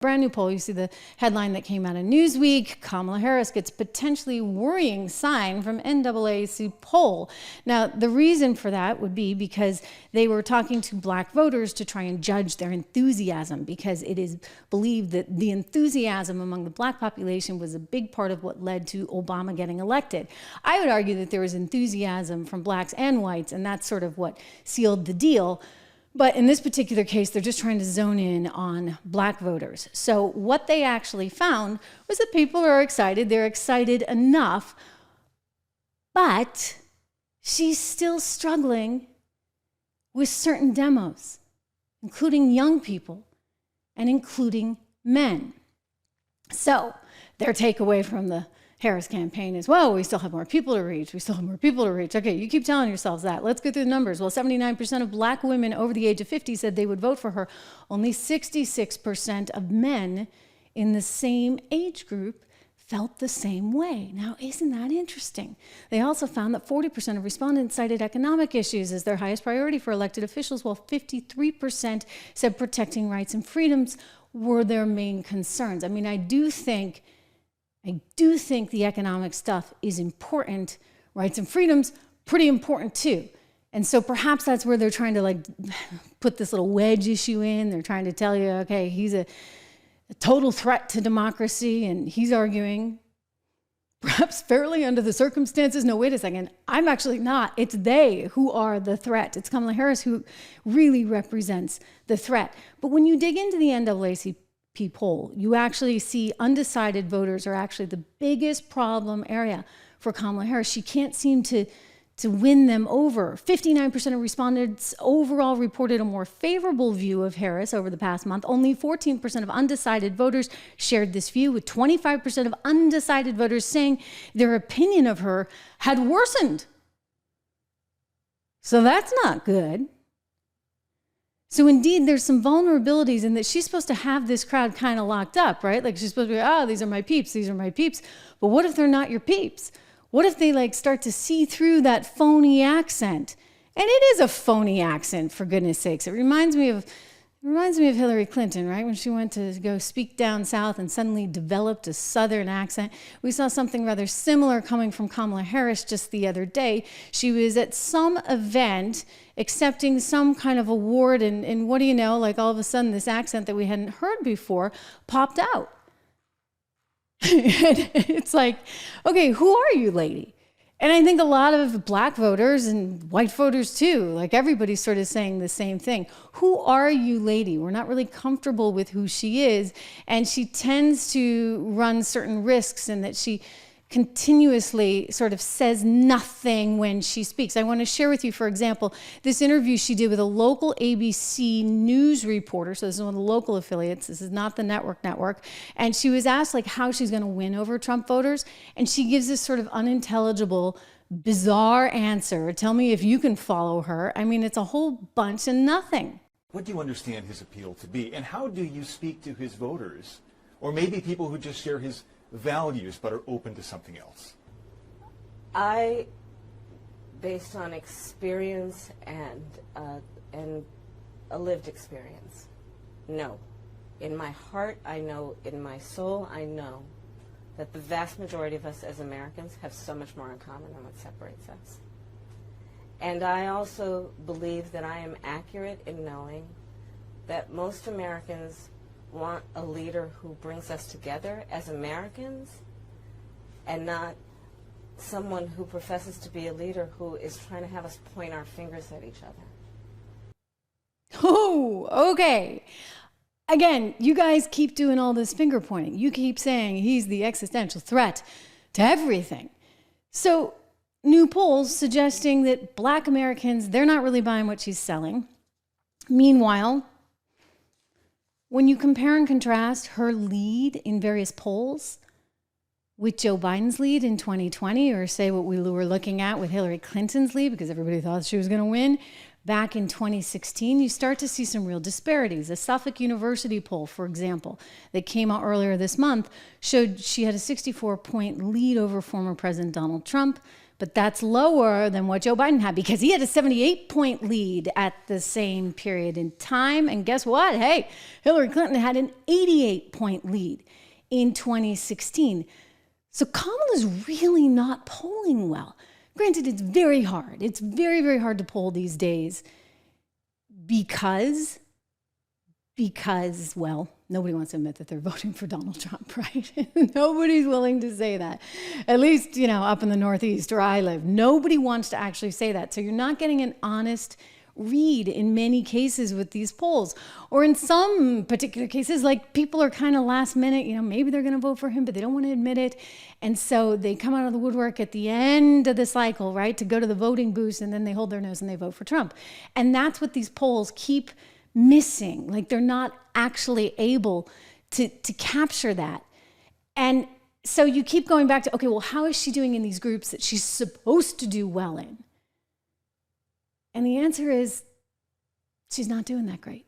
Brand new poll. You see the headline that came out of Newsweek. Kamala Harris gets potentially worrying sign from NAACP poll. Now, the reason for that would be because they were talking to black voters to try and judge their enthusiasm, because it is believed that the enthusiasm among the black population was a big part of what led to Obama getting elected. I would argue that there was enthusiasm from blacks and whites, and that's sort of what sealed the deal. But in this particular case, they're just trying to zone in on black voters. So what they actually found was that people are excited. They're excited enough, but she's still struggling with certain demos, including young people and including men. So their takeaway from the Harris campaign is, well, we still have more people to reach. We still have more people to reach. Okay, you keep telling yourselves that. Let's go through the numbers. Well, 79% of black women over the age of 50 said they would vote for her. Only 66% of men in the same age group felt the same way. Now, isn't that interesting? They also found that 40% of respondents cited economic issues as their highest priority for elected officials, while 53% said protecting rights and freedoms were their main concerns. I mean, I do think the economic stuff is important. Rights and freedoms, pretty important too. And so perhaps that's where they're trying to like put this little wedge issue in. They're trying to tell you, okay, he's a total threat to democracy, and he's arguing, perhaps fairly under the circumstances. No, wait a second, I'm actually not. It's they who are the threat. It's Kamala Harris who really represents the threat. But when you dig into the NAACP poll, you actually see undecided voters are actually the biggest problem area for Kamala Harris. She can't seem to win them over. 59% of respondents overall reported a more favorable view of Harris over the past month. Only 14% of undecided voters shared this view, with 25% of undecided voters saying their opinion of her had worsened. So that's not good. So indeed, there's some vulnerabilities in that she's supposed to have this crowd kind of locked up, right? Like she's supposed to be, oh, these are my peeps, these are my peeps. But what if they're not your peeps? What if they like start to see through that phony accent? And it is a phony accent, for goodness sakes. It reminds me of Hillary Clinton, right? When she went to go speak down south and suddenly developed a southern accent. We saw something rather similar coming from Kamala Harris just the other day. She was at some event accepting some kind of award, and what do you know, like all of a sudden this accent that we hadn't heard before popped out. It's like, okay, who are you, lady? And I think a lot of black voters and white voters too, like everybody's sort of saying the same thing. Who are you, lady? We're not really comfortable with who she is. And she tends to run certain risks in that she continuously sort of says nothing when she speaks. I want to share with you, for example, this interview she did with a local ABC news reporter. So this is one of the local affiliates. This is not the network. And she was asked like how she's going to win over Trump voters. And she gives this sort of unintelligible, bizarre answer. Tell me if you can follow her. I mean, it's a whole bunch of nothing. What do you understand his appeal to be? And how do you speak to his voters? Or maybe people who just share his values but are open to something else? I, based on experience and a lived experience, no. In my heart, I know, in my soul, I know that the vast majority of us as Americans have so much more in common than what separates us. And I also believe that I am accurate in knowing that most Americans want a leader who brings us together as Americans, and not someone who professes to be a leader who is trying to have us point our fingers at each other. Oh, okay. Again, you guys keep doing all this finger pointing. You keep saying he's the existential threat to everything. So new polls suggesting that black Americans, they're not really buying what she's selling. Meanwhile, when you compare and contrast her lead in various polls with Joe Biden's lead in 2020, or say what we were looking at with Hillary Clinton's lead, because everybody thought she was going to win back in 2016, you start to see some real disparities. A Suffolk University poll, for example, that came out earlier this month showed she had a 64-point lead over former President Donald Trump, But that's lower than what Joe Biden had because he had a 78-point lead at the same period in time. And guess what? Hey, Hillary Clinton had an 88-point lead in 2016. So Kamala's really not polling well. Granted, it's very hard. It's very, very hard to poll these days because, well, nobody wants to admit that they're voting for Donald Trump, right? Nobody's willing to say that. At least, up in the Northeast where I live, nobody wants to actually say that. So you're not getting an honest read in many cases with these polls. Or in some particular cases, like people are kind of last minute, maybe they're going to vote for him, but they don't want to admit it. And so they come out of the woodwork at the end of the cycle, right, to go to the voting booth, and then they hold their nose and they vote for Trump. And that's what these polls keep missing. Like they're not actually able to capture that. And so you keep going back to, okay, well, how is she doing in these groups that she's supposed to do well in? And the answer is she's not doing that great.